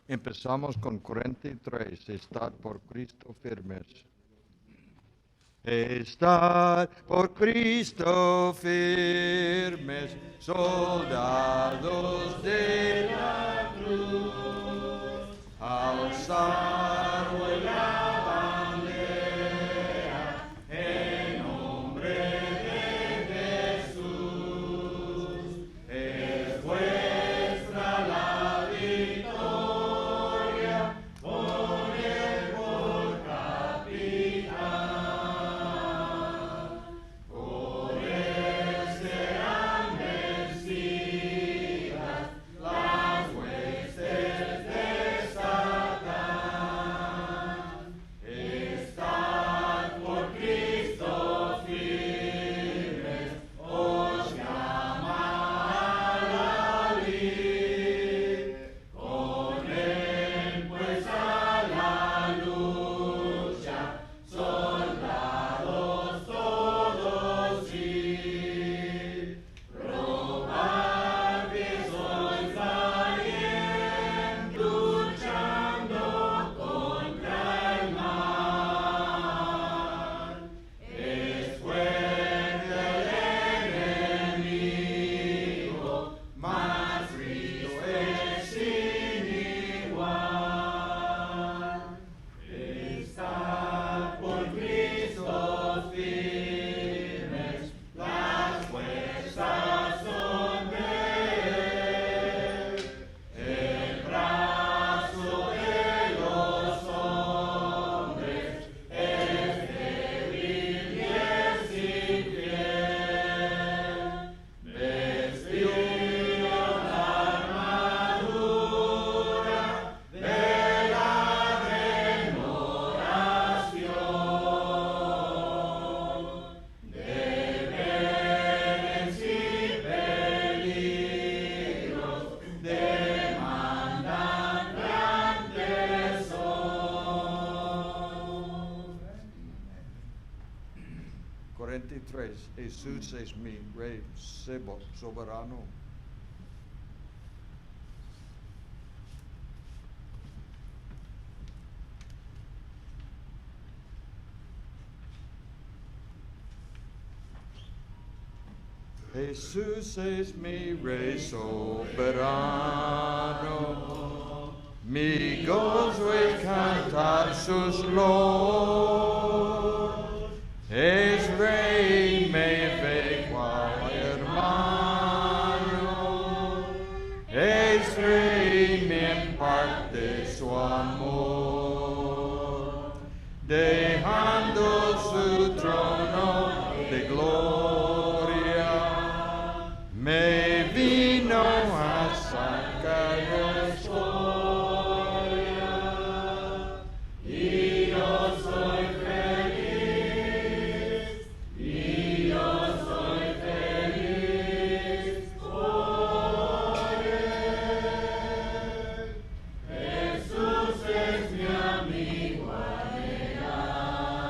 Empezamos con 43, estad por Cristo firmes. Estad por Cristo firmes, soldados de la cruz, alzar vuestra bandera en nombre de Jesús. Es vuestra la victoria, con él por capitán. Por él serán vencidas las huestes de Satán. Estad por Cristo firmes, os llama a la lid. Con él pues a la lucha, soldados todos id. Probad que sois valientes, luchando contra el mal. Es fuerte el enemigo, mas Cristo es sin igual. Estad por Cristo firmes, las fuerzas son de él. El brazo de los hombres es débil y es infiel. Vestidos la armadura de la oración. Deberes y peligros demandan gran tesón. 43. Jesús es mi Rey soberano. Jesús es mi Rey soberano, mi gozo es cantar sus loas. Es Rey, me ve cual hermano, es Rey, me imparte su amor, dejando su trono de gloria, me vino a sacar escoria, y yo soy feliz, y yo soy feliz por él. Jesús es mi amigo anhelado.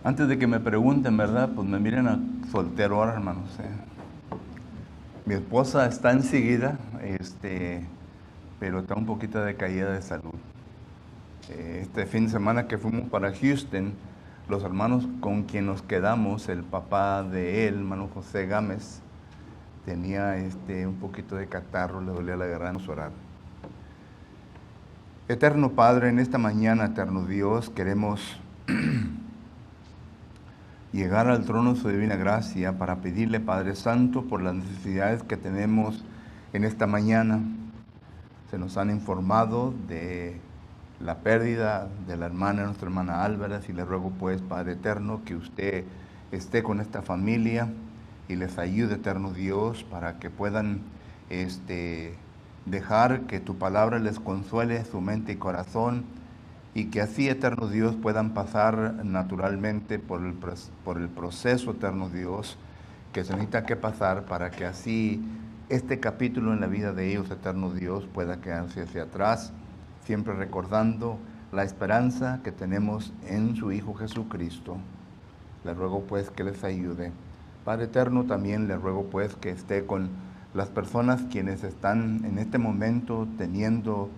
Antes de que me pregunten, ¿verdad? Pues me miren a soltero ahora, hermanos. Mi esposa está enseguida, pero está un poquito de caída de salud. Este fin de semana que fuimos para Houston, los hermanos con quien nos quedamos, el papá de él, hermano José Gámez, tenía un poquito de catarro, le dolía la garganta, orar. Eterno Padre, en esta mañana, eterno Dios, queremos llegar al trono de su divina gracia para pedirle, Padre Santo, por las necesidades que tenemos en esta mañana. Se nos han informado de la pérdida de la hermana, nuestra hermana Álvarez, y le ruego pues, Padre Eterno, que usted esté con esta familia y les ayude, eterno Dios, para que puedan dejar que tu palabra les consuele su mente y corazón, y que así, eterno Dios, puedan pasar naturalmente por el proceso, eterno Dios, que se necesita que pasar para que así este capítulo en la vida de ellos, eterno Dios, pueda quedarse hacia atrás, siempre recordando la esperanza que tenemos en su Hijo Jesucristo. Le ruego pues que les ayude. Padre eterno, también le ruego pues que esté con las personas quienes están en este momento teniendo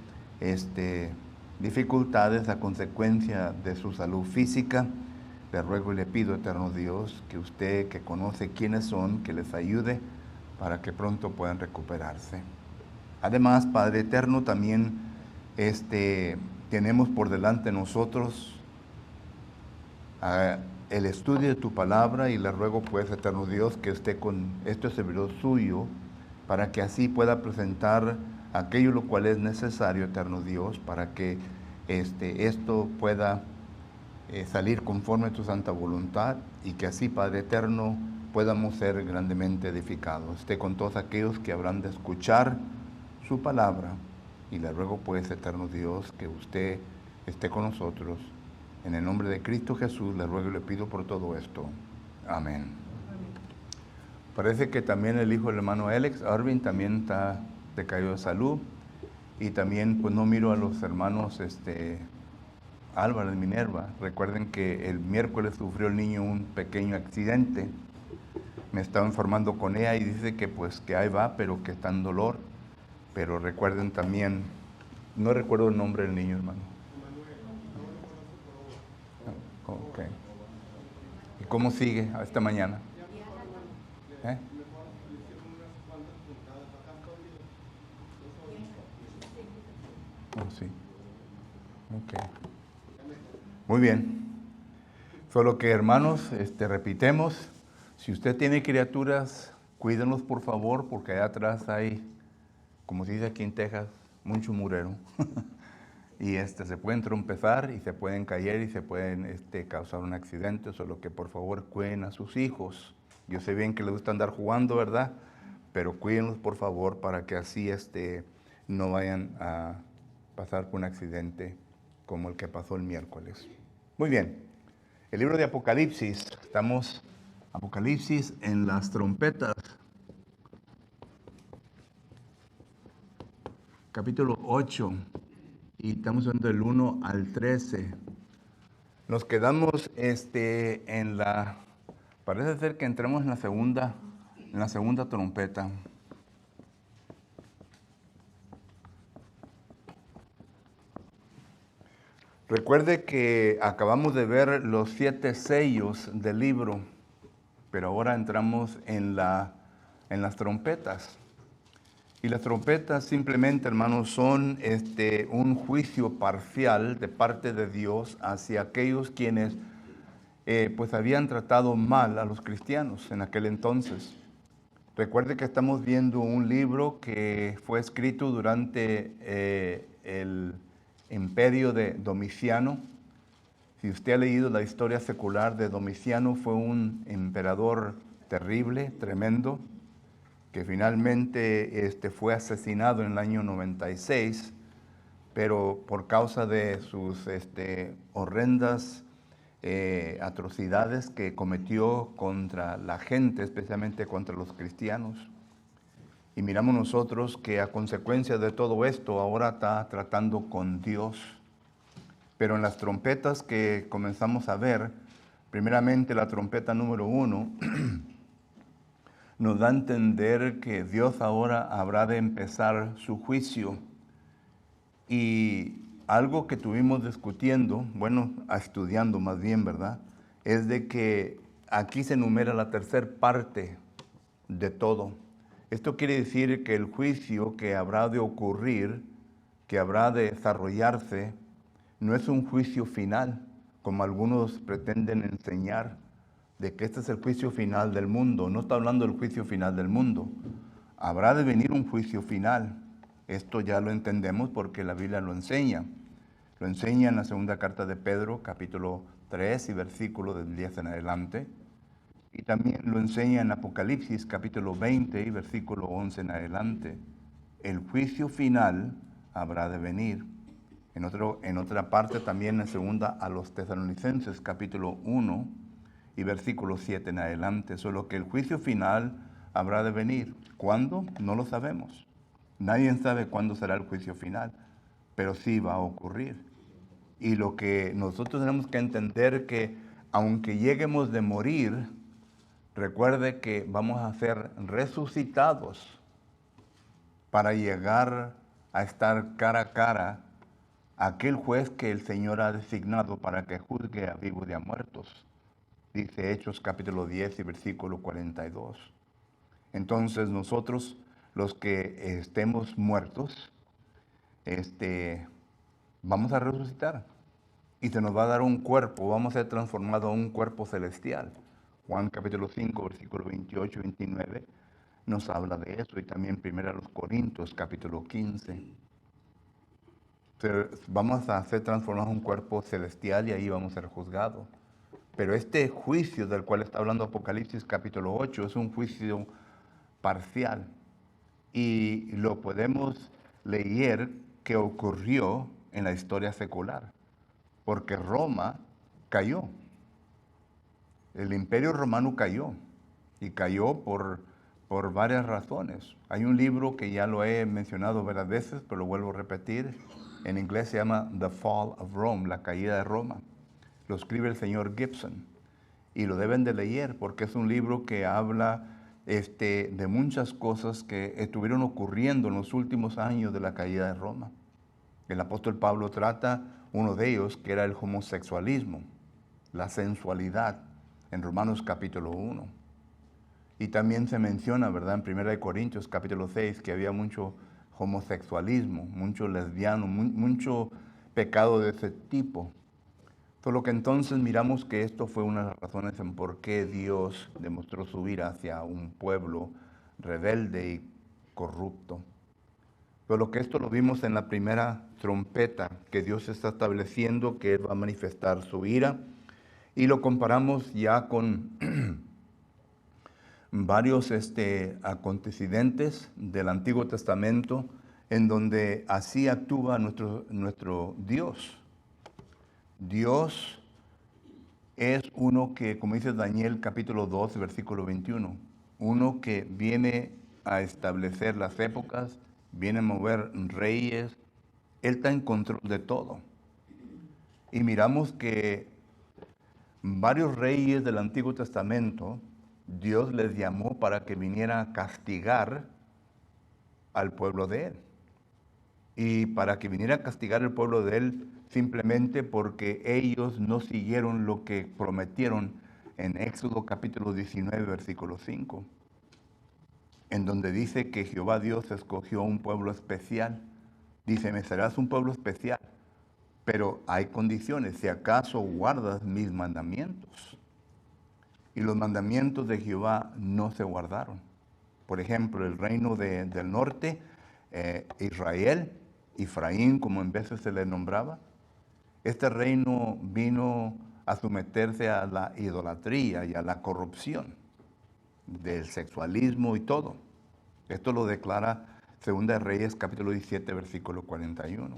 dificultades a consecuencia de su salud física. Le ruego y le pido, eterno Dios, que usted, que conoce quiénes son, que les ayude para que pronto puedan recuperarse. Además, Padre eterno, también tenemos por delante nosotros el estudio de tu palabra, y le ruego pues, eterno Dios, que esté con este servidor suyo, para que así pueda presentar aquello lo cual es necesario, eterno Dios, para que esto pueda salir conforme a tu santa voluntad, y que así, Padre eterno, podamos ser grandemente edificados. Esté con todos aquellos que habrán de escuchar su palabra, y le ruego pues, eterno Dios, que usted esté con nosotros. En el nombre de Cristo Jesús le ruego y le pido por todo esto. Amén. Parece que también el hijo del hermano Alex Arvin también está decaído de salud. Y también pues no miro a los hermanos Álvarez y Minerva. Recuerden que el miércoles sufrió el niño un pequeño accidente. Me estaba informando con ella y dice que pues que ahí va, pero que está en dolor. Pero recuerden también, no recuerdo el nombre del niño, hermano. Ok. ¿Y cómo sigue esta mañana? Oh, sí. Ok. Muy bien. Solo que, hermanos, repitemos, si usted tiene criaturas, cuídenlos por favor, porque allá atrás hay, como se dice aquí en Texas, mucho murero. Y se pueden trompezar y se pueden caer y se pueden causar un accidente, solo que por favor cuiden a sus hijos. Yo sé bien que les gusta andar jugando, ¿verdad? Pero cuídenlos por favor para que así no vayan a pasar por un accidente como el que pasó el miércoles. Muy bien, el libro de Apocalipsis, estamos Apocalipsis en las trompetas, capítulo 8. Y estamos viendo del 1 al 13. Nos quedamos parece ser que entremos en la segunda trompeta. Recuerde que acabamos de ver los 7 sellos del libro, pero ahora entramos en las trompetas. Y las trompetas simplemente, hermanos, son un juicio parcial de parte de Dios hacia aquellos quienes pues habían tratado mal a los cristianos en aquel entonces. Recuerde que estamos viendo un libro que fue escrito durante el imperio de Domiciano. Si usted ha leído la historia secular de Domiciano, fue un emperador terrible, tremendo, que finalmente fue asesinado en el año 96, pero por causa de sus horrendas atrocidades que cometió contra la gente, especialmente contra los cristianos. Y miramos nosotros que a consecuencia de todo esto ahora está tratando con Dios. Pero en las trompetas que comenzamos a ver, Primeramente, la trompeta número 1 nos da a entender que Dios ahora habrá de empezar su juicio. Y algo que tuvimos discutiendo, bueno, estudiando más bien, ¿verdad? Es de que aquí se enumera la tercera parte de todo. Esto quiere decir que el juicio que habrá de ocurrir, que habrá de desarrollarse, no es un juicio final, como algunos pretenden enseñar, de que este es el juicio final del mundo. No está hablando del juicio final del mundo. Habrá de venir un juicio final. Esto ya lo entendemos porque la Biblia lo enseña. Lo enseña en la segunda carta de Pedro, capítulo 3 y versículo del 10 en adelante. Y también lo enseña en Apocalipsis, capítulo 20 y versículo 11 en adelante. El juicio final habrá de venir. En otra parte también en segunda a los Tesalonicenses, capítulo 1 y versículo 7 en adelante. Solo que el juicio final habrá de venir. ¿Cuándo? No lo sabemos. Nadie sabe cuándo será el juicio final, pero sí va a ocurrir. Y lo que nosotros tenemos que entender que aunque lleguemos de morir, recuerde que vamos a ser resucitados para llegar a estar cara a cara a aquel juez que el Señor ha designado para que juzgue a vivos y a muertos. Dice Hechos capítulo 10 y versículo 42. Entonces nosotros, los que estemos muertos, vamos a resucitar y se nos va a dar un cuerpo, vamos a ser transformados a un cuerpo celestial. Juan capítulo 5, versículo 28 y 29 nos habla de eso, y también 1 Corintios capítulo 15. Vamos a ser transformados en un cuerpo celestial y ahí vamos a ser juzgados. Pero este juicio del cual está hablando Apocalipsis capítulo 8 es un juicio parcial. Y lo podemos leer que ocurrió en la historia secular. Porque Roma cayó. El imperio romano cayó. Y cayó por varias razones. Hay un libro que ya lo he mencionado varias veces, pero lo vuelvo a repetir. En inglés se llama The Fall of Rome, la caída de Roma. Lo escribe el señor Gibson. Y lo deben de leer porque es un libro que habla de muchas cosas que estuvieron ocurriendo en los últimos años de la caída de Roma. El apóstol Pablo trata uno de ellos, que era el homosexualismo, la sensualidad, en Romanos capítulo 1. Y también se menciona, ¿verdad?, en 1 Corintios capítulo 6, que había mucho homosexualismo, mucho lesbiano, mucho pecado de ese tipo. Solo que entonces miramos que esto fue una de las razones en por qué Dios demostró su ira hacia un pueblo rebelde y corrupto. Pero lo que esto lo vimos en la primera trompeta, que Dios está estableciendo que Él va a manifestar su ira, y lo comparamos ya con varios acontecimientos del Antiguo Testamento en donde así actúa nuestro Dios. Dios es uno que, como dice Daniel capítulo 2, versículo 21, uno que viene a establecer las épocas, viene a mover reyes, Él está en control de todo. Y miramos que varios reyes del Antiguo Testamento, Dios les llamó para que viniera a castigar al pueblo de Él. Y para que viniera a castigar al pueblo de Él simplemente porque ellos no siguieron lo que prometieron en Éxodo capítulo 19, versículo 5, en donde dice que Jehová Dios escogió un pueblo especial. Dice, me serás un pueblo especial, pero hay condiciones, si acaso guardas mis mandamientos. Y los mandamientos de Jehová no se guardaron. Por ejemplo, el reino del norte, Israel, Efraín, como en veces se le nombraba, este reino vino a someterse a la idolatría y a la corrupción del sexualismo y todo. Esto lo declara 2 Reyes capítulo 17, versículo 41.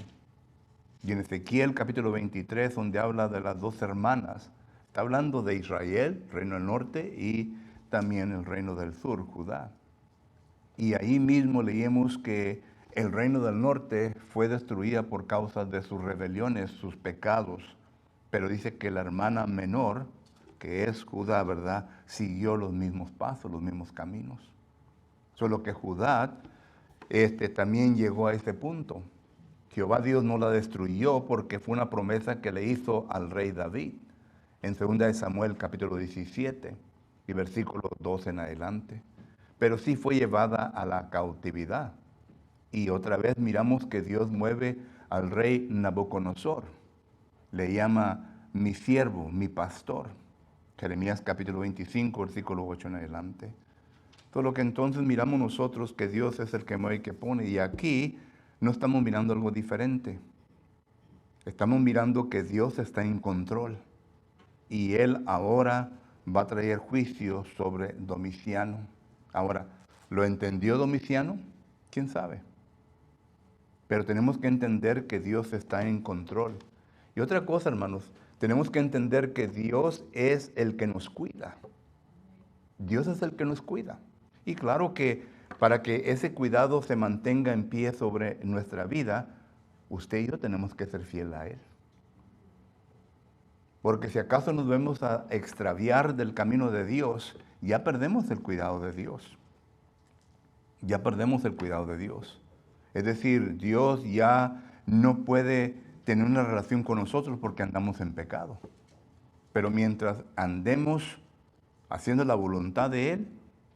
Y en Ezequiel capítulo 23, donde habla de las dos hermanas, está hablando de Israel, reino del norte, y también el reino del sur, Judá. Y ahí mismo leímos que el reino del norte fue destruida por causa de sus rebeliones, sus pecados. Pero dice que la hermana menor que es Judá, ¿verdad?, siguió los mismos pasos, los mismos caminos. Solo que Judá también llegó a este punto. Jehová Dios no la destruyó porque fue una promesa que le hizo al rey David en 2 de Samuel capítulo 17 y versículo 12 en adelante. Pero sí fue llevada a la cautividad. Y otra vez miramos que Dios mueve al rey Nabucodonosor. Le llama mi siervo, mi pastor. Jeremías capítulo 25, versículo 8 en adelante. Todo lo que entonces miramos nosotros que Dios es el que mueve y que pone. Y aquí no estamos mirando algo diferente. Estamos mirando que Dios está en control. Y Él ahora va a traer juicio sobre Domiciano. Ahora, ¿lo entendió Domiciano? ¿Quién sabe? Pero tenemos que entender que Dios está en control. Y otra cosa, hermanos, tenemos que entender que Dios es el que nos cuida. Dios es el que nos cuida. Y claro que para que ese cuidado se mantenga en pie sobre nuestra vida, usted y yo tenemos que ser fiel a Él. Porque si acaso nos vemos a extraviar del camino de Dios, ya perdemos el cuidado de Dios. Ya perdemos el cuidado de Dios. Es decir, Dios ya no puede tener una relación con nosotros porque andamos en pecado. Pero mientras andemos haciendo la voluntad de Él,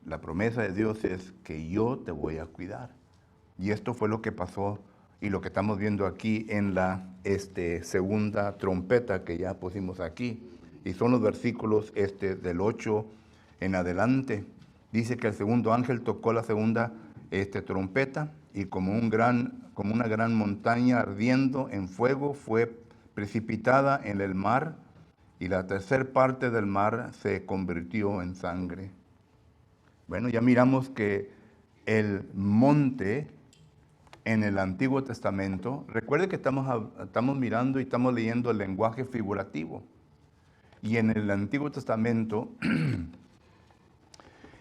la promesa de Dios es que yo te voy a cuidar. Y esto fue lo que pasó y lo que estamos viendo aquí en la segunda trompeta que ya pusimos aquí. Y son los versículos del 8 en adelante. Dice que el segundo ángel tocó la segunda trompeta y como una gran montaña ardiendo en fuego fue precipitada en el mar y la tercer parte del mar se convirtió en sangre. Bueno, ya miramos que el monte en el Antiguo Testamento, recuerde que estamos mirando y estamos leyendo el lenguaje figurativo. Y en el Antiguo Testamento,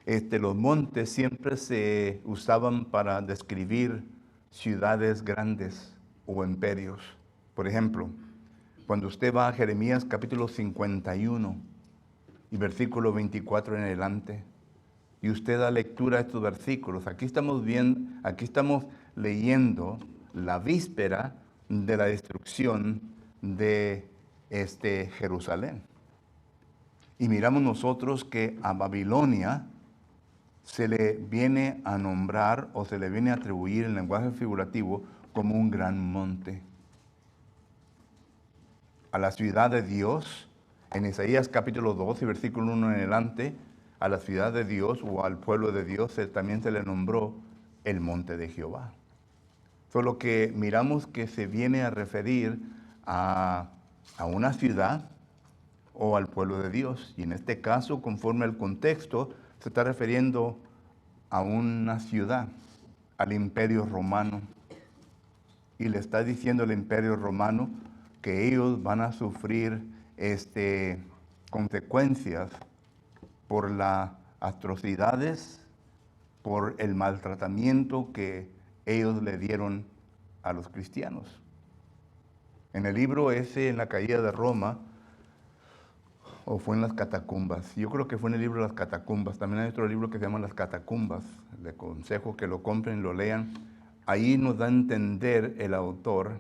los montes siempre se usaban para describir ciudades grandes o imperios. Por ejemplo, cuando usted va a Jeremías capítulo 51 y versículo 24 en adelante, y usted da lectura a estos versículos, aquí estamos leyendo la víspera de la destrucción de Jerusalén. Y miramos nosotros que a Babilonia se le viene a nombrar o se le viene a atribuir en lenguaje figurativo como un gran monte. A la ciudad de Dios, en Isaías capítulo 2 y versículo 1 en adelante, a la ciudad de Dios o al pueblo de Dios también se le nombró el monte de Jehová. Solo que miramos que se viene a referir a una ciudad o al pueblo de Dios. Y en este caso, conforme al contexto, se está refiriendo a una ciudad, al imperio romano. Y le está diciendo al imperio romano que ellos van a sufrir consecuencias por las atrocidades, por el maltratamiento que ellos le dieron a los cristianos. En el libro en la caída de Roma, o fue en las catacumbas, yo creo que fue en el libro de las catacumbas, también hay otro libro que se llama Las Catacumbas, le aconsejo que lo compren y lo lean. Ahí nos da a entender el autor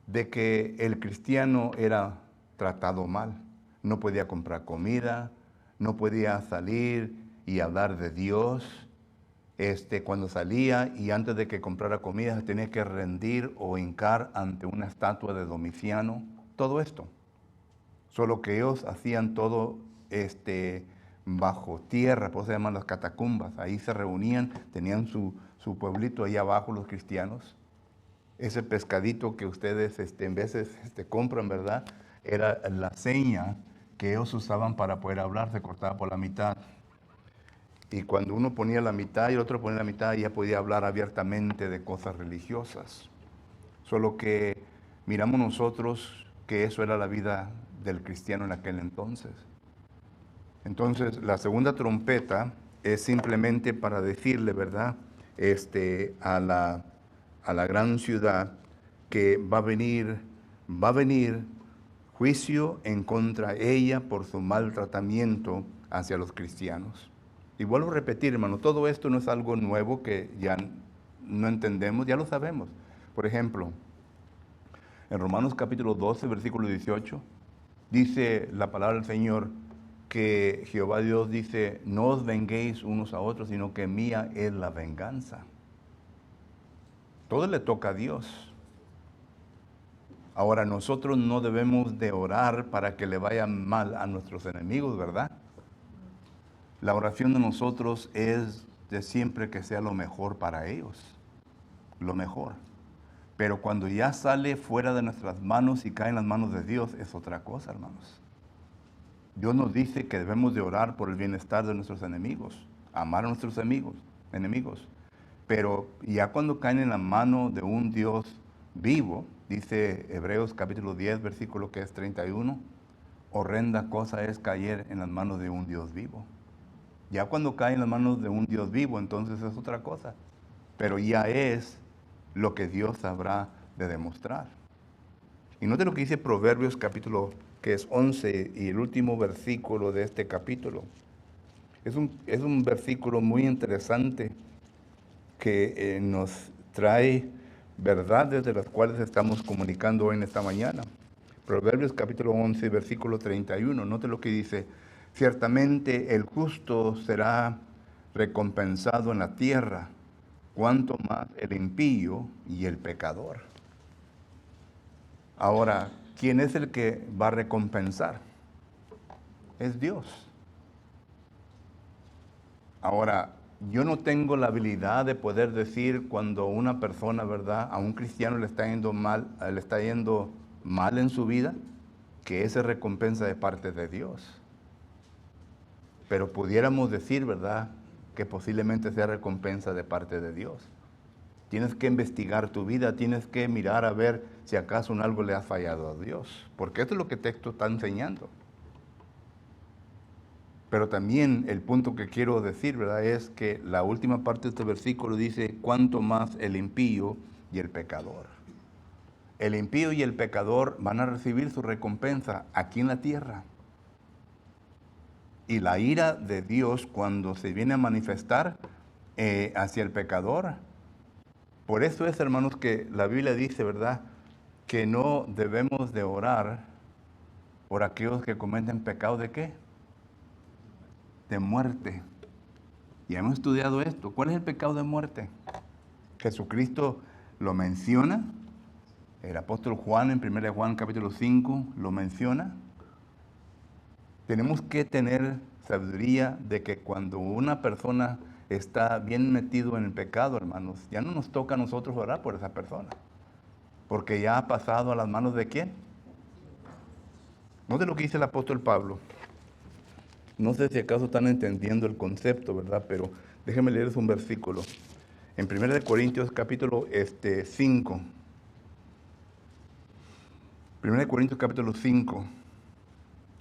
de que el cristiano era tratado mal, no podía comprar comida, no podía salir y hablar de Dios. Cuando salía y antes de que comprara comida se tenía que rendir o hincar ante una estatua de Domiciano, todo esto. Solo que ellos hacían todo bajo tierra, por eso se llaman las catacumbas. Ahí se reunían, tenían su pueblito ahí abajo los cristianos. Ese pescadito que ustedes en veces compran, ¿verdad? Era la seña que ellos usaban para poder hablar, se cortaba por la mitad. Y cuando uno ponía la mitad y el otro ponía la mitad, ya podía hablar abiertamente de cosas religiosas. Solo que miramos nosotros que eso era la vida del cristiano en aquel entonces. Entonces, la segunda trompeta es simplemente para decirle, ¿verdad?, a la gran ciudad que va a venir juicio en contra de ella por su maltratamiento hacia los cristianos. Y vuelvo a repetir, hermano, todo esto no es algo nuevo que ya no entendemos, ya lo sabemos. Por ejemplo, en Romanos capítulo 12, versículo 18, dice la palabra del Señor que Jehová Dios dice, no os venguéis unos a otros, sino que mía es la venganza. Todo le toca a Dios. Ahora, nosotros no debemos de orar para que le vaya mal a nuestros enemigos, ¿verdad? La oración de nosotros es de siempre que sea lo mejor para ellos, lo mejor. Pero cuando ya sale fuera de nuestras manos y cae en las manos de Dios, es otra cosa, hermanos. Dios nos dice que debemos de orar por el bienestar de nuestros enemigos, amar a nuestros enemigos. Pero ya cuando caen en la mano de un Dios vivo, dice Hebreos capítulo 10, versículo que es 31, horrenda cosa es caer en las manos de un Dios vivo. Ya cuando cae en las manos de un Dios vivo, entonces es otra cosa. Pero ya es lo que Dios habrá de demostrar. Y note lo que dice Proverbios capítulo que es 11 y el último versículo de este capítulo. Es un versículo muy interesante que nos trae verdades de las cuales estamos comunicando hoy en esta mañana. Proverbios capítulo 11, versículo 31. Note lo que dice. Ciertamente el justo será recompensado en la tierra, cuanto más el impío y el pecador. Ahora, ¿quién es el que va a recompensar? Es Dios. Ahora, yo no tengo la habilidad de poder decir cuando una persona, ¿verdad?, a un cristiano le está yendo mal en su vida, que esa es recompensa de parte de Dios. Pero pudiéramos decir, ¿verdad?, que posiblemente sea recompensa de parte de Dios. Tienes que investigar tu vida, tienes que mirar a ver si acaso en algo le has fallado a Dios. Porque esto es lo que el texto está enseñando. Pero también el punto que quiero decir, ¿verdad?, es que la última parte de este versículo dice, cuanto más el impío y el pecador. El impío y el pecador van a recibir su recompensa aquí en la tierra. Y la ira de Dios cuando se viene a manifestar hacia el pecador. Por eso es, hermanos, que la Biblia dice, ¿verdad?, que no debemos de orar por aquellos que cometen pecado ¿de qué? De muerte. Y hemos estudiado esto. ¿Cuál es el pecado de muerte? Jesucristo lo menciona. El apóstol Juan en 1 Juan capítulo 5 lo menciona. Tenemos que tener sabiduría de que cuando una persona está bien metido en el pecado, hermanos, ya no nos toca a nosotros orar por esa persona. Porque ya ha pasado a las manos ¿de quién? No de lo que dice el apóstol Pablo. No sé si acaso están entendiendo el concepto, ¿verdad? Pero déjenme leerles un versículo. En 1 Corintios capítulo 5. 1 Corintios capítulo 5.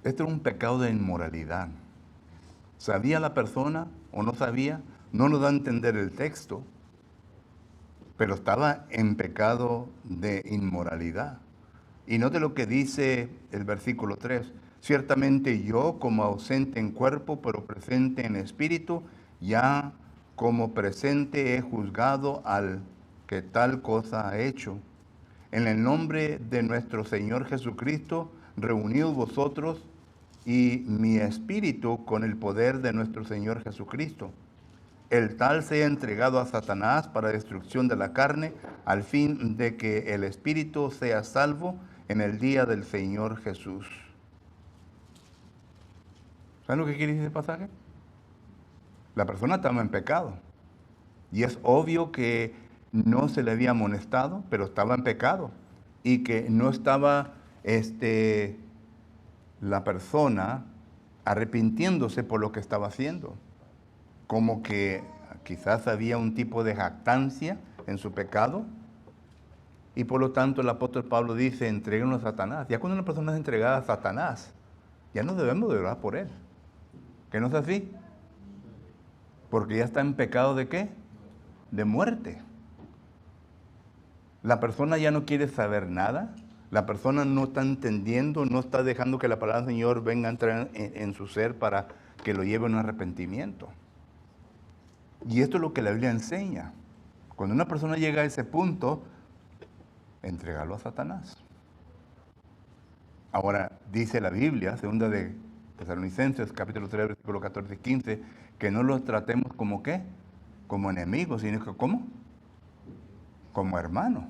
Esto era un pecado de inmoralidad. ¿Sabía la persona o no sabía? No nos da a entender el texto, pero estaba en pecado de inmoralidad. Y note lo que dice el versículo 3. Ciertamente yo, como ausente en cuerpo, pero presente en espíritu, ya como presente he juzgado al que tal cosa ha hecho. En el nombre de nuestro Señor Jesucristo, reunidos vosotros y mi espíritu con el poder de nuestro Señor Jesucristo. El tal sea entregado a Satanás para destrucción de la carne, al fin de que el espíritu sea salvo en el día del Señor Jesús. ¿Saben lo que quiere decir ese pasaje? La persona estaba en pecado. Y es obvio que no se le había amonestado, pero estaba en pecado. Y que no estaba la persona arrepintiéndose por lo que estaba haciendo. Como que quizás había un tipo de jactancia en su pecado. Y por lo tanto el apóstol Pablo dice, entréguenlo a Satanás. Ya cuando una persona es entregada a Satanás, ya no debemos de orar por él. ¿Que no es así? Porque ya está en pecado ¿de qué? De muerte. La persona ya no quiere saber nada La persona no está entendiendo, no está dejando que la palabra del Señor venga a entrar en su ser para que lo lleve a un arrepentimiento. Y esto es lo que la Biblia enseña. Cuando una persona llega a ese punto, entregarlo a Satanás. Ahora, dice la Biblia, segunda de Tesalonicenses, capítulo 3, versículo 14 y 15, que no los tratemos como ¿qué? Como enemigos, sino que ¿cómo? Como hermanos.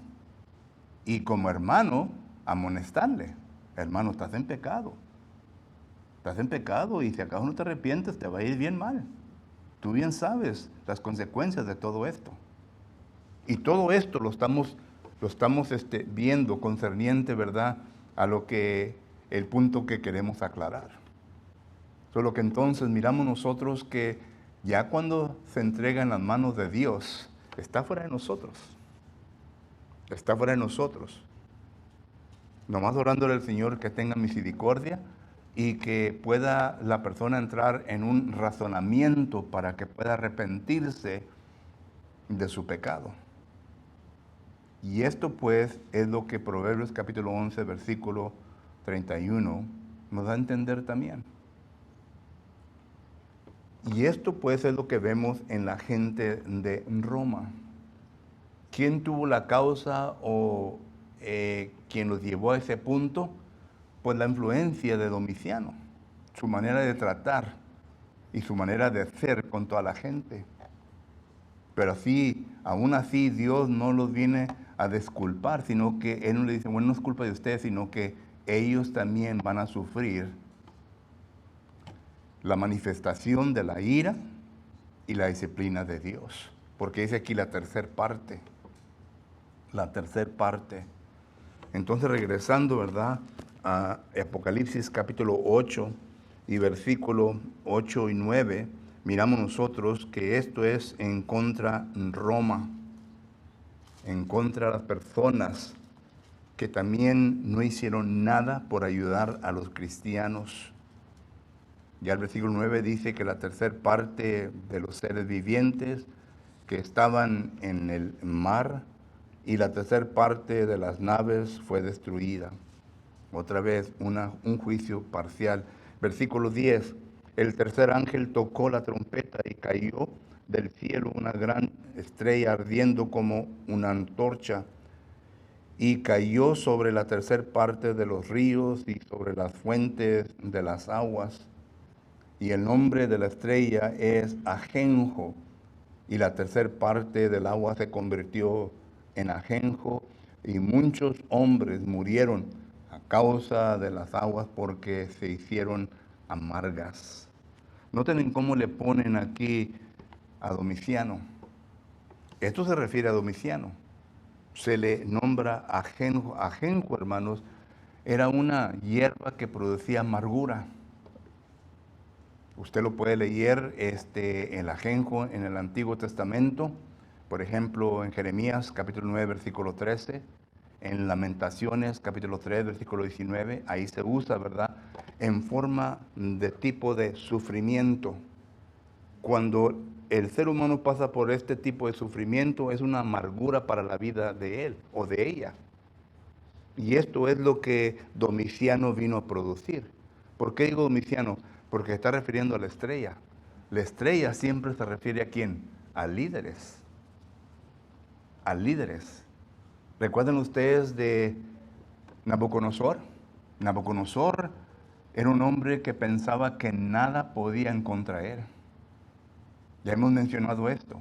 Y como hermano, amonestarle. Hermano, estás en pecado. Estás en pecado y si acaso no te arrepientes, te va a ir bien mal. Tú bien sabes las consecuencias de todo esto. Y todo esto lo estamos viendo concerniente, ¿verdad?, a lo que, el punto que queremos aclarar. Solo que entonces miramos nosotros que ya cuando se entrega en las manos de Dios, está fuera de nosotros. Está fuera de nosotros. Nomás orándole al Señor que tenga misericordia y que pueda la persona entrar en un razonamiento para que pueda arrepentirse de su pecado. Y esto pues es lo que Proverbios capítulo 11, versículo 31 nos da a entender también. Y esto pues es lo que vemos en la gente de Roma. ¿Quién tuvo la causa o quien los llevó a ese punto? Pues la influencia de Domiciano, su manera de tratar y su manera de ser con toda la gente. Pero así, aún así, Dios no los viene a disculpar, sino que Él no le dice, bueno, no es culpa de ustedes, sino que ellos también van a sufrir la manifestación de la ira y la disciplina de Dios. Porque dice aquí la tercera parte. La tercera parte. Entonces, regresando, ¿verdad?, a Apocalipsis capítulo 8 y versículo 8 y 9, miramos nosotros que esto es en contra de Roma, en contra de las personas que también no hicieron nada por ayudar a los cristianos. Ya el versículo 9 dice que la tercera parte de los seres vivientes que estaban en el mar y la tercera parte de las naves fue destruida. Otra vez un juicio parcial. Versículo 10. El tercer ángel tocó la trompeta y cayó del cielo una gran estrella ardiendo como una antorcha y cayó sobre la tercera parte de los ríos y sobre las fuentes de las aguas. Y el nombre de la estrella es Ajenjo, y la tercera parte del agua se convirtió en ajenjo, y muchos hombres murieron a causa de las aguas porque se hicieron amargas. Noten cómo le ponen aquí a Domiciano. Esto se refiere a Domiciano. Se le nombra ajenjo. Ajenjo, hermanos, era una hierba que producía amargura. Usted lo puede leer, el ajenjo en el Antiguo Testamento, por ejemplo, en Jeremías capítulo 9, versículo 13, en Lamentaciones capítulo 3, versículo 19, ahí se usa, ¿verdad?, en forma de tipo de sufrimiento. Cuando el ser humano pasa por este tipo de sufrimiento, es una amargura para la vida de él o de ella. Y esto es lo que Domiciano vino a producir. ¿Por qué digo Domiciano? Porque está refiriendo a la estrella. La estrella siempre se refiere a ¿quién? A líderes. A líderes. ¿Recuerdan ustedes de Nabucodonosor? Nabucodonosor era un hombre que pensaba que nada podía en contra él. Ya hemos mencionado esto.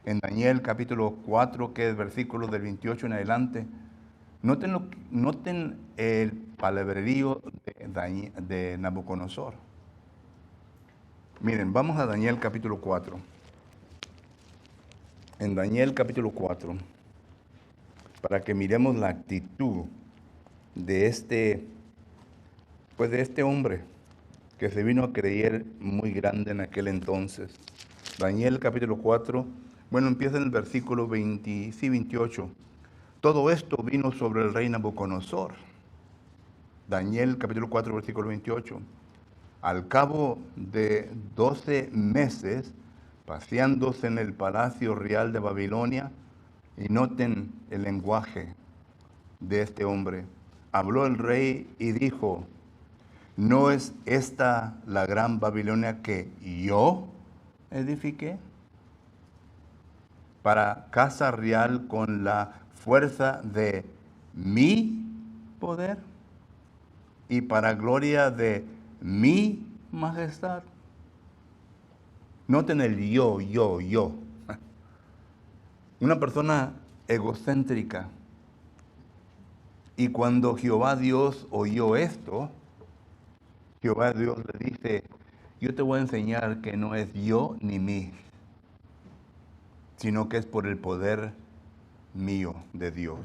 En Daniel capítulo 4, que es versículo del 28 en adelante, noten el palabrerío de Nabucodonosor. Miren, vamos a Daniel capítulo 4. En Daniel capítulo 4, para que miremos la actitud de este hombre que se vino a creer muy grande en aquel entonces. Daniel capítulo 4, bueno, empieza en el versículo 28. Todo esto vino sobre el rey Nabucodonosor. Daniel capítulo 4, versículo 28. Al cabo de 12 meses, paseándose en el palacio real de Babilonia, y noten el lenguaje de este hombre, Habló el rey y dijo, ¿no es esta la gran Babilonia que yo edifiqué para casa real con la fuerza de mi poder y para gloria de mi majestad? Noten el yo. Una persona egocéntrica. Y cuando Jehová Dios oyó esto, Jehová Dios le dice, yo te voy a enseñar que no es yo ni mí, sino que es por el poder mío de Dios.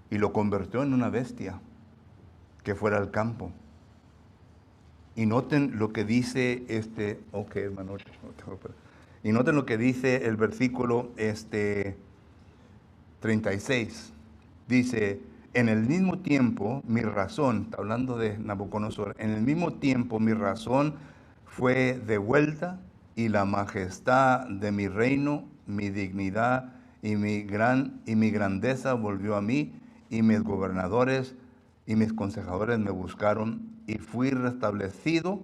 Y lo convirtió en una bestia que fuera al campo. Y noten lo que dice hermano. Y noten lo que dice el versículo 36. Dice, en el mismo tiempo mi razón, está hablando de Nabucodonosor, en el mismo tiempo mi razón fue devuelta y la majestad de mi reino, mi dignidad y mi grandeza volvió a mí, y mis gobernadores y mis consejadores me buscaron, y fui restablecido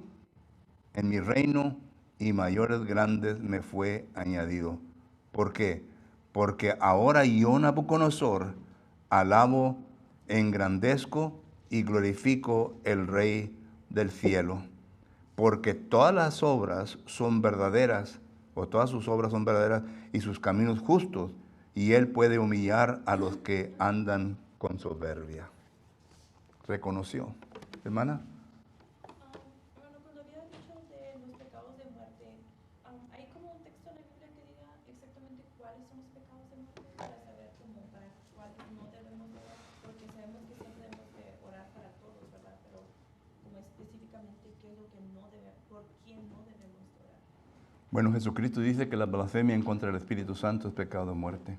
en mi reino, y mayores grandes me fue añadido. ¿Por qué? Porque ahora yo, Nabucodonosor, alabo, engrandezco y glorifico el Rey del cielo. Porque todas las obras son verdaderas, o todas sus obras son verdaderas, y sus caminos justos, y él puede humillar a los que andan con soberbia. ¿Reconoció, hermana? Bueno, cuando había dicho de los pecados de muerte, ¿hay como un texto en la Biblia que diga exactamente cuáles son los pecados de muerte para saber como para cuáles no debemos de orar? Porque sabemos que siempre debemos de orar para todos, ¿verdad? Pero como específicamente qué es lo que no debe, por quién no debemos de orar. Bueno, Jesucristo dice que la blasfemia en contra del Espíritu Santo es pecado de muerte.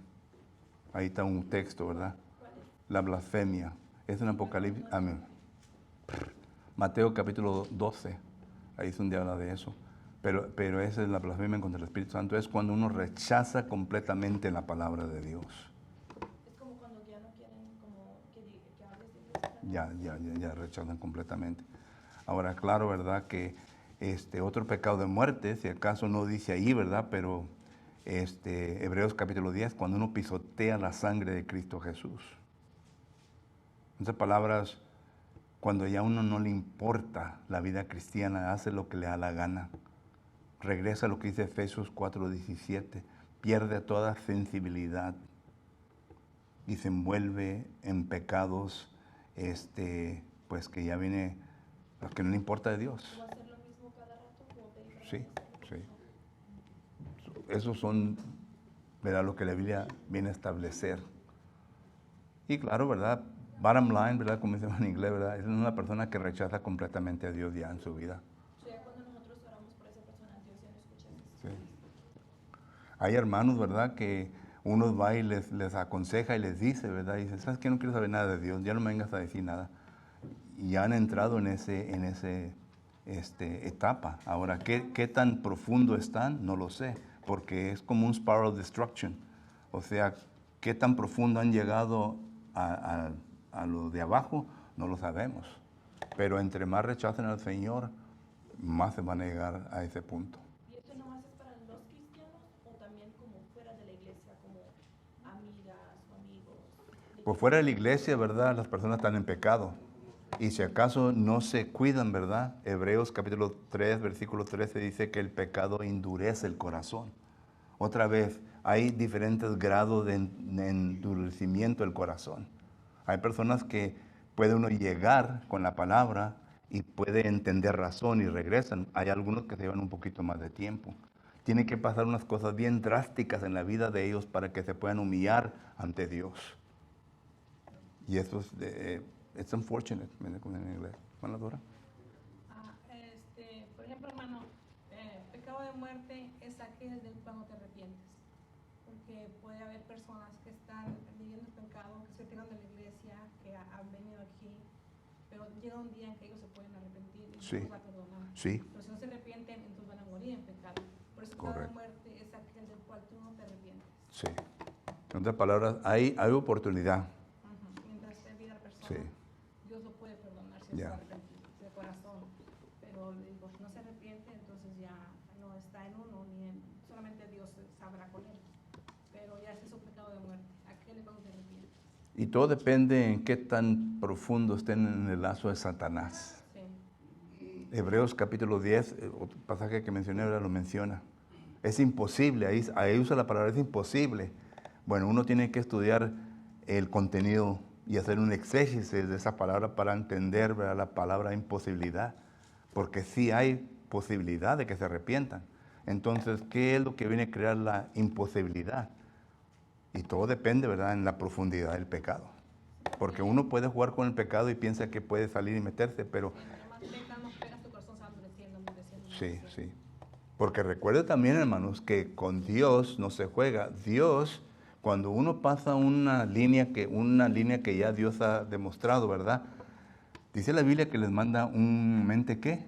Ahí está un texto, ¿verdad? ¿Cuál es? La blasfemia. Es un Apocalipsis. Amén. Mateo capítulo 12. Ahí es donde habla de eso. Pero esa es la blasfemia contra el Espíritu Santo. Es cuando uno rechaza completamente la palabra de Dios. Es como cuando ya no quieren como que hables de Dios. Ya rechazan completamente. Ahora, claro, ¿verdad? Que otro pecado de muerte, si acaso no dice ahí, ¿verdad? Pero Hebreos capítulo 10, cuando uno pisotea la sangre de Cristo Jesús. En otras palabras, cuando ya a uno no le importa la vida cristiana, hace lo que le da la gana. Regresa a lo que dice Efesios 4:17, pierde toda sensibilidad y se envuelve en pecados, pues que ya viene, lo que no le importa de Dios. ¿O hacer lo mismo cada rato o pedir perdón? Sí, sí. Esos son, ¿verdad?, lo que la Biblia viene a establecer. Y claro, ¿verdad? Bottom line, ¿verdad? Como decimos en inglés, ¿verdad? Es una persona que rechaza completamente a Dios ya en su vida. O sea, cuando nosotros oramos por esa persona, Dios ya no escucha eso. Sí. Hay hermanos, ¿verdad?, que uno va y les aconseja y les dice, ¿verdad? Y dice, ¿sabes qué? No quiero saber nada de Dios, ya no me vengas a decir nada. Y ya han entrado en ese etapa. Ahora, ¿qué tan profundo están? No lo sé, porque es como un spiral of destruction. O sea, ¿qué tan profundo han llegado a lo de abajo? No lo sabemos. Pero entre más rechacen al Señor, más se van a llegar a ese punto. ¿Y esto nomás es para los cristianos o también como fuera de la iglesia, como amigas o amigos? Por fuera de la iglesia, ¿verdad? Las personas están en pecado. Y si acaso no se cuidan, ¿verdad? Hebreos capítulo 3, versículo 13 dice que el pecado endurece el corazón. Otra vez, hay diferentes grados de endurecimiento del corazón. Hay personas que puede uno llegar con la palabra y puede entender razón y regresan. Hay algunos que se llevan un poquito más de tiempo. Tienen que pasar unas cosas bien drásticas en la vida de ellos para que se puedan humillar ante Dios. Y eso es, it's unfortunate, en inglés. ¿Bueno, Dora? Por ejemplo, hermano, pecado de muerte es aquel del cual no te arrepientes. Porque puede haber personas que están viviendo el pecado, que se retiran de la iglesia, que han venido aquí, pero llega un día en que ellos se pueden arrepentir y Sí. Dios va a perdonar. Sí. Pero si no se arrepienten, entonces van a morir en pecado. Por eso pecado de muerte es aquel del cual tú no te arrepientes. Sí. En otras palabras, hay oportunidad. Mientras esté viva la persona. Sí. de Ya. de corazón. Pero digo, si no se arrepiente, entonces ya no está en uno, solamente Dios sabrá con él. Pero ya ese es un pecado de muerte. Aquel es cuando se arrepiente. Y todo depende en qué tan profundo estén en el lazo de Satanás. Sí. Hebreos capítulo 10, otro pasaje que mencioné ahora lo menciona. Es imposible, ahí usa la palabra, es imposible. Bueno, uno tiene que estudiar el contenido y hacer un exégesis de esa palabra para entender, ¿verdad?, la palabra imposibilidad. Porque sí hay posibilidad de que se arrepientan. Entonces, ¿qué es lo que viene a crear la imposibilidad? Y todo depende, ¿verdad?, en la profundidad del pecado. Porque uno puede jugar con el pecado y piensa que puede salir y meterse, pero Entre más pecas, más pegas, tu corazón se va endureciendo, endureciendo, sí, endureciendo. sí. Porque recuerde también, hermanos, que con Dios no se juega. Dios, cuando uno pasa una línea que ya Dios ha demostrado, ¿verdad? Dice la Biblia que les manda un mente, ¿qué?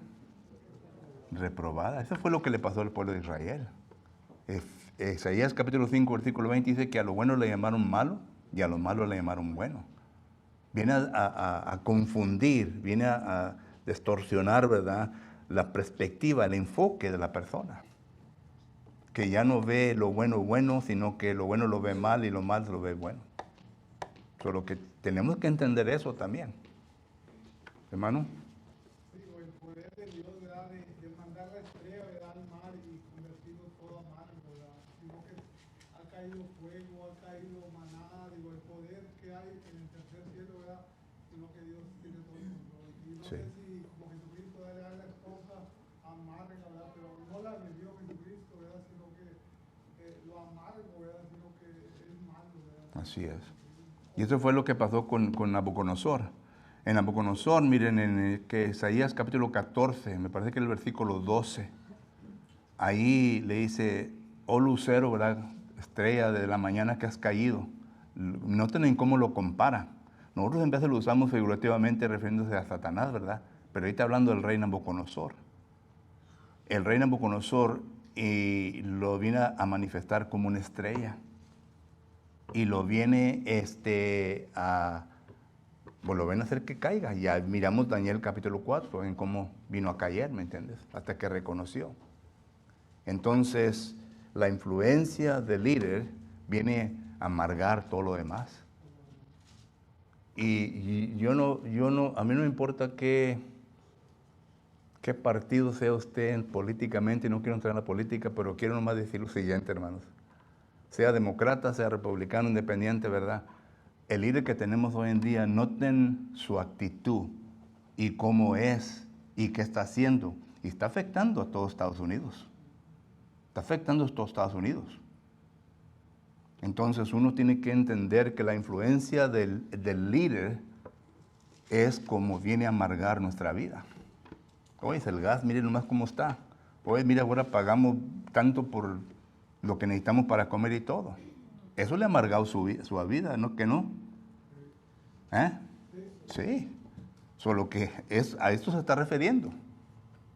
Reprobada. Eso fue lo que le pasó al pueblo de Israel. Isaías capítulo 5, versículo 20 dice que a lo bueno le llamaron malo y a lo malo le llamaron bueno. Viene a confundir, viene a distorsionar, ¿verdad?, la perspectiva, el enfoque de la persona. Que ya no ve lo bueno, sino que lo bueno lo ve mal y lo mal lo ve bueno. Solo que tenemos que entender eso también. Hermano. Digo, el poder de Dios, ¿verdad? De mandar la estrella, ¿verdad?, al mar y convertirlo todo a mar, ¿verdad? Sino que ha caído fuego, ha caído maná, digo, el poder que hay en el tercer cielo, ¿verdad? Sino que Dios tiene todo el control. Y no Sí. sé si como Jesucristo le da la esponja amarga, ¿verdad? Pero no la bebió Jesucristo, ¿verdad? Sino que lo amargo, ¿verdad? Sino que es malo, ¿verdad? Así es. Y eso fue lo que pasó con Nabucodonosor. En Nabucodonosor, miren, en que Isaías capítulo 14, me parece que el versículo 12, ahí le dice, oh lucero, ¿verdad?, estrella de la mañana que has caído. Noten en cómo lo compara. Nosotros en vez de lo usamos figurativamente refiriéndose a Satanás, ¿verdad? Pero ahí está hablando del rey Nabucodonosor. El rey Nabucodonosor lo viene a manifestar como una estrella. Y lo viene lo ven a hacer que caiga. Ya miramos Daniel capítulo 4 en cómo vino a caer, ¿me entiendes? Hasta que reconoció. Entonces, la influencia del líder viene a amargar todo lo demás. Y a mí no me importa qué partido sea usted políticamente, no quiero entrar en la política, pero quiero nomás decir lo siguiente, hermanos. Sea demócrata, sea republicano, independiente, ¿verdad? El líder que tenemos hoy en día, noten su actitud y cómo es y qué está haciendo. Y está afectando a todos Estados Unidos. Está afectando a todos Estados Unidos. Entonces uno tiene que entender que la influencia del líder es como viene a amargar nuestra vida. Oye, el gas, miren nomás cómo está. Oye, mira, ahora pagamos tanto por lo que necesitamos para comer y todo. Eso le ha amargado su vida, ¿no? ¿Que no? ¿Eh? Sí. Solo que a esto se está refiriendo.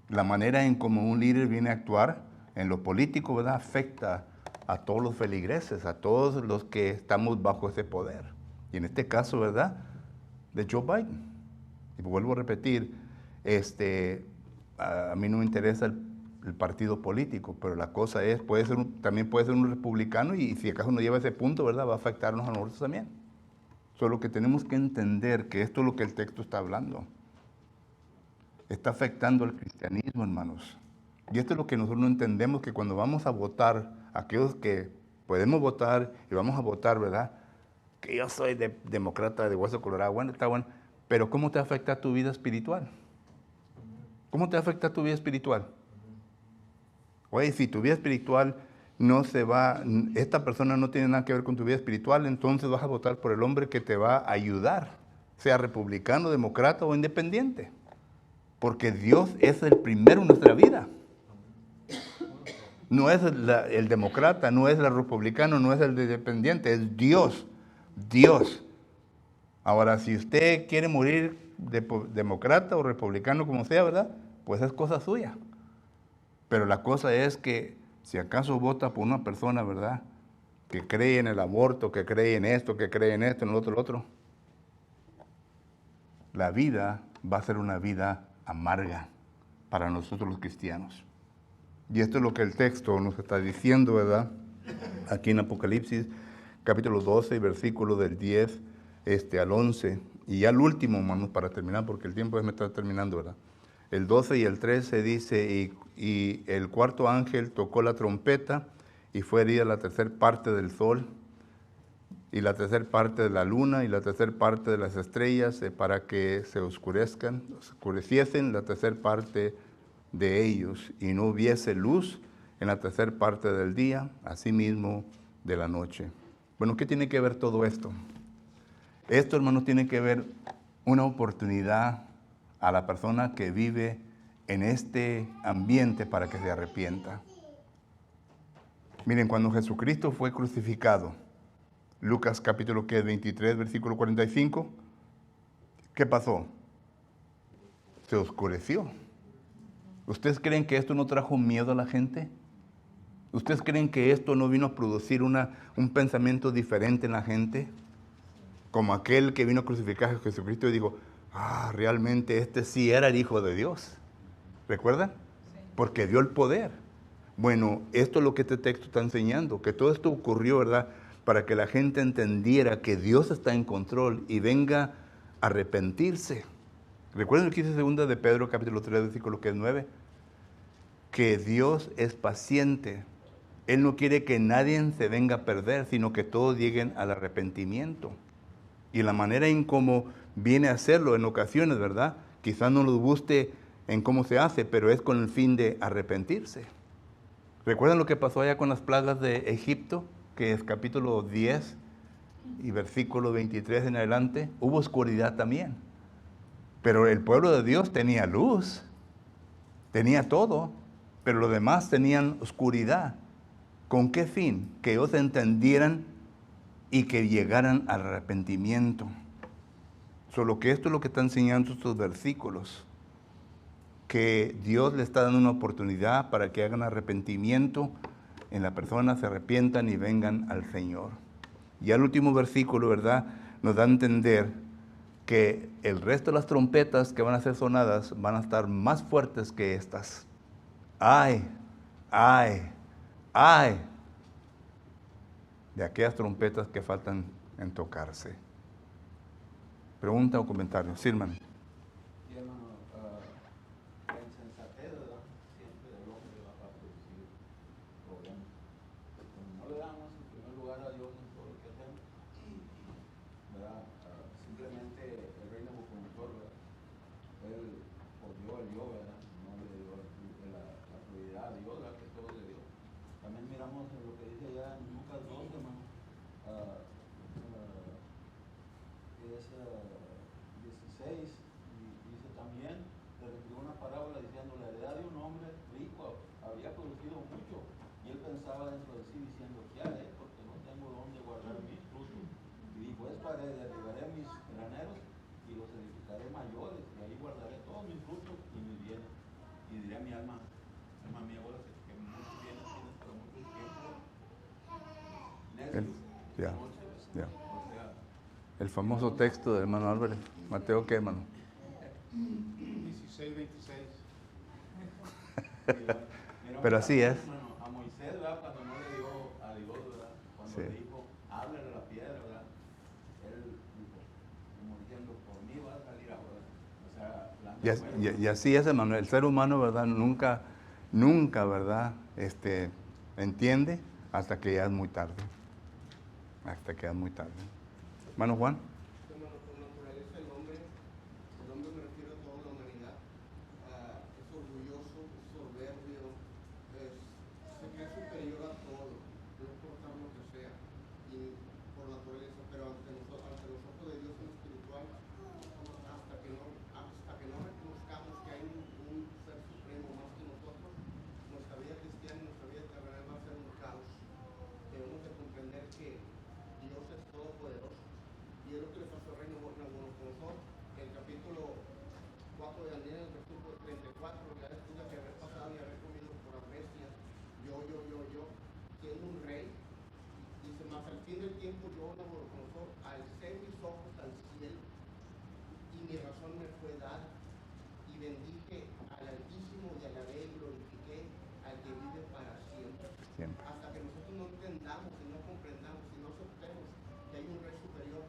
La manera en cómo un líder viene a actuar en lo político, ¿verdad?, afecta a todos los feligreses, a todos los que estamos bajo ese poder. Y en este caso, ¿verdad?, de Joe Biden. Y vuelvo a repetir, a mí no me interesa el partido político, pero la cosa es, también puede ser un republicano y si acaso no lleva ese punto, ¿verdad?, va a afectarnos a nosotros también. Solo que tenemos que entender que esto es lo que el texto está hablando. Está afectando al cristianismo, hermanos. Y esto es lo que nosotros no entendemos, que cuando vamos a votar, aquellos que podemos votar y vamos a votar, ¿verdad?, que yo soy demócrata de hueso colorado, bueno, está bueno, pero ¿cómo te afecta tu vida espiritual? ¿Cómo te afecta tu vida espiritual? Oye, si tu vida espiritual esta persona no tiene nada que ver con tu vida espiritual, entonces vas a votar por el hombre que te va a ayudar, sea republicano, demócrata o independiente. Porque Dios es el primero en nuestra vida. No es el demócrata, no es el republicano, no es el independiente, es Dios. Dios. Ahora, si usted quiere morir demócrata o republicano, como sea, ¿verdad?, pues es cosa suya. Pero la cosa es que si acaso vota por una persona, ¿verdad?, que cree en el aborto, que cree en esto, en lo otro, la vida va a ser una vida amarga para nosotros los cristianos. Y esto es lo que el texto nos está diciendo, ¿verdad? Aquí en Apocalipsis, capítulo 12, versículo del 10 al 11. Y ya el último, hermanos, para terminar, porque el tiempo ya me está terminando, ¿verdad? El 12 y el 13 dice, y el cuarto ángel tocó la trompeta, y fue herida la tercera parte del sol, y la tercera parte de la luna, y la tercera parte de las estrellas, para que se oscureciesen la tercera parte de ellos, y no hubiese luz en la tercera parte del día, asimismo de la noche. Bueno, ¿qué tiene que ver todo esto? Esto, hermanos, tiene que ver una oportunidad a la persona que vive en este ambiente para que se arrepienta. Miren, cuando Jesucristo fue crucificado, Lucas capítulo 23, versículo 45, ¿qué pasó? Se oscureció. ¿Ustedes creen que esto no trajo miedo a la gente? ¿Ustedes creen que esto no vino a producir un pensamiento diferente en la gente? Como aquel que vino a crucificar a Jesucristo y dijo, realmente este sí era el Hijo de Dios. ¿Recuerdan? Sí. Porque dio el poder. Bueno, esto es lo que este texto está enseñando, que todo esto ocurrió, ¿verdad? Para que la gente entendiera que Dios está en control y venga a arrepentirse. ¿Recuerdan lo que dice 2 de Pedro, capítulo 3, versículo 9? Que Dios es paciente. Él no quiere que nadie se venga a perder, sino que todos lleguen al arrepentimiento. Y la manera en cómo viene a hacerlo en ocasiones, ¿verdad? Quizás no nos guste en cómo se hace, pero es con el fin de arrepentirse. ¿Recuerdan lo que pasó allá con las plagas de Egipto? Que es capítulo 10 y versículo 23 en adelante. Hubo oscuridad también. Pero el pueblo de Dios tenía luz, tenía todo, pero los demás tenían oscuridad. ¿Con qué fin? Que ellos entendieran y que llegaran al arrepentimiento. Solo que esto es lo que está enseñando estos versículos, que Dios le está dando una oportunidad para que hagan arrepentimiento en la persona, se arrepientan y vengan al Señor. Y el último versículo, ¿verdad?, nos da a entender que el resto de las trompetas que van a ser sonadas van a estar más fuertes que estas. ¡Ay! ¡Ay! ¡Ay! De aquellas trompetas que faltan en tocarse. Pregunta o comentario. Sí, hermano. Sí, hermano, la insensatez, ¿verdad? Siempre el hombre va a producir problemas. Cuando no le damos en primer lugar a Dios en todo lo que hacemos, ¿verdad? Simplemente el rey Nabucodonosor, ¿verdad? Él odió a Dios, ¿verdad? No le dio la prioridad a Dios, ¿verdad? Que todo le dio. También miramos en lo que dice allá en Lucas 12, hermano. Es 16, y dice también, le refirió una parábola diciendo, la heredad de un hombre rico había producido mucho, y él pensaba dentro de sí diciendo, ¿qué haré? Porque no tengo dónde guardar mis frutos. Y dijo, derribaré mis graneros y los edificaré mayores, y ahí guardaré todos mis frutos y mis bienes. Y diré a mi alma mía, ahora que muchos bienes tienes para mucho tiempo. Necio. El famoso texto del hermano Álvarez. Mateo, ¿qué, hermano? 16, 26. Pero así es. A Moisés, ¿verdad? Cuando no le dio a Dios, ¿verdad? Cuando le dijo, háblale a la piedra, ¿verdad? Él dijo, como diciendo, por mí va a salir ahora. O sea, y así es, hermano. El ser humano, ¿verdad? Nunca, ¿verdad? Entiende hasta que ya es muy tarde. Hasta que ya es muy tarde. Hermano Juan. Hermano, por naturaleza el hombre me refiero a toda la humanidad, es orgulloso, es soberbio, se cree superior a todo, no importa lo que sea, y por naturaleza, pero ante los ojos de Dios en lo espiritual, hasta que no reconozcamos que hay un ser supremo más que nosotros, nuestra vida cristiana y nuestra vida terrenal va a ser un caos. Debemos de comprender que Dios es todopoderoso. Y es lo que le pasó al rey Nabucodonosor, en el capítulo 4 de Daniel, en el versículo 34, ya después de que haber pasado y haber comido por amnesia, yo, siendo un rey, dice, más al fin del tiempo yo, Nabucodonosor, alcé mis ojos al cielo, y mi razón me fue dada, y bendije al Altísimo y alabé y glorifiqué al que vive para siempre. Siempre. Hasta que nosotros no entendamos y no comprendamos y no aceptemos que hay un Rey superior,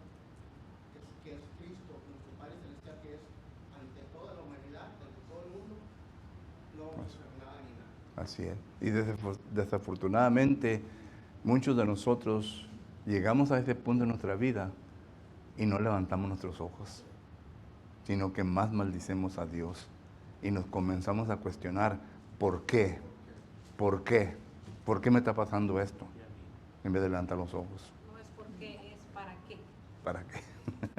que es Cristo, nuestro Padre Celestial, que es ante toda la humanidad, ante todo el mundo, no vamos a hacer nada ni nada. Así es. Y desafortunadamente, muchos de nosotros llegamos a ese punto en nuestra vida y no levantamos nuestros ojos, sino que más maldicemos a Dios y nos comenzamos a cuestionar, ¿por qué? ¿Por qué? ¿Por qué me está pasando esto? En vez de levantar los ojos. No es por qué, es para qué. ¿Para qué? Tengo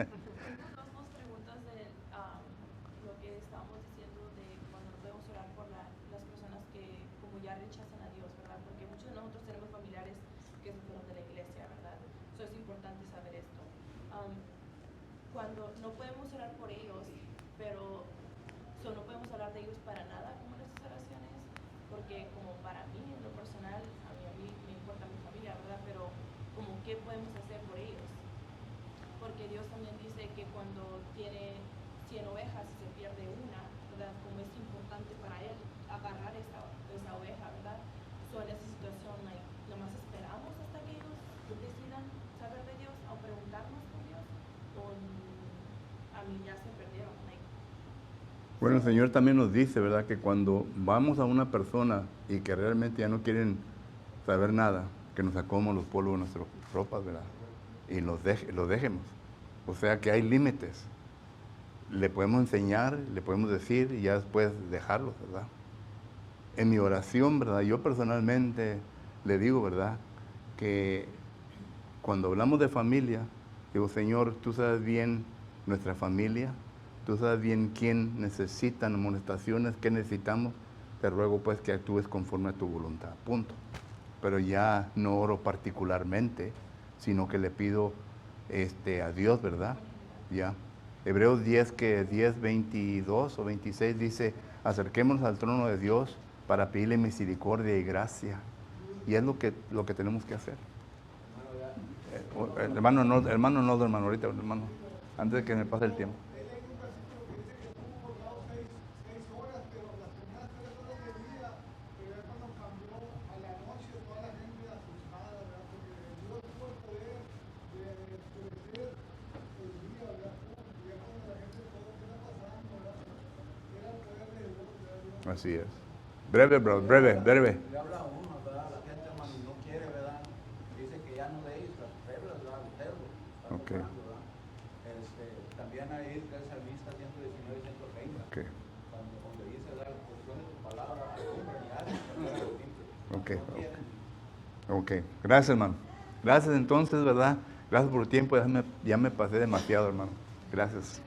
dos preguntas de lo que estábamos diciendo de cuando podemos orar por las personas que como ya rechazan a Dios, ¿verdad? Porque muchos de nosotros tenemos familiares que se fueron de la iglesia, ¿verdad? Eso es importante saber esto. Cuando no podemos orar por ellos, pero no podemos hablar de ellos para nada como en estas oraciones, porque como para mí, en lo personal, a mí me importa mi familia, ¿verdad? Pero como qué podemos hacer por ellos. Porque Dios también dice que cuando tiene 100 ovejas y se pierde una, ¿verdad? Como es importante para Él agarrar esa oveja, ¿verdad? So, en esa situación, nomás esperamos hasta que ellos decidan saber de Dios o preguntarnos por Dios, o a mí ya se perdieron. Bueno, el Señor también nos dice, ¿verdad? Que cuando vamos a una persona y que realmente ya no quieren saber nada, que nos sacamos los polvos de nuestras ropas, ¿verdad? Y los dejemos. O sea que hay límites. Le podemos enseñar, le podemos decir y ya después dejarlos, ¿verdad? En mi oración, ¿verdad? Yo personalmente le digo, ¿verdad? Que cuando hablamos de familia, digo, Señor, tú sabes bien nuestra familia, tú sabes bien quién necesita amonestaciones, qué necesitamos, te ruego pues que actúes conforme a tu voluntad, punto. Pero ya no oro particularmente, sino que le pido a Dios, ¿verdad? Ya. Hebreos 10, 22 o 26 dice, acerquémonos al trono de Dios para pedirle misericordia y gracia. Y es lo que tenemos que hacer. Hermano, ahorita, hermano, antes de que me pase el tiempo. Así es. Breve, bro, breve. Le habla a uno, ¿verdad? La gente, hermano, no quiere, ¿verdad? Dice que ya no leéis las reglas, ¿verdad? Lutero, está Okay. comprando, ¿verdad? También hay tres salmistas 119 y 130. Okay. Donde dice, ¿verdad? La posición de tu palabra, alumbra y hace. Okay. Ok. Gracias, hermano. Gracias entonces, ¿verdad? Gracias por el tiempo. Ya me pasé demasiado, hermano. Gracias.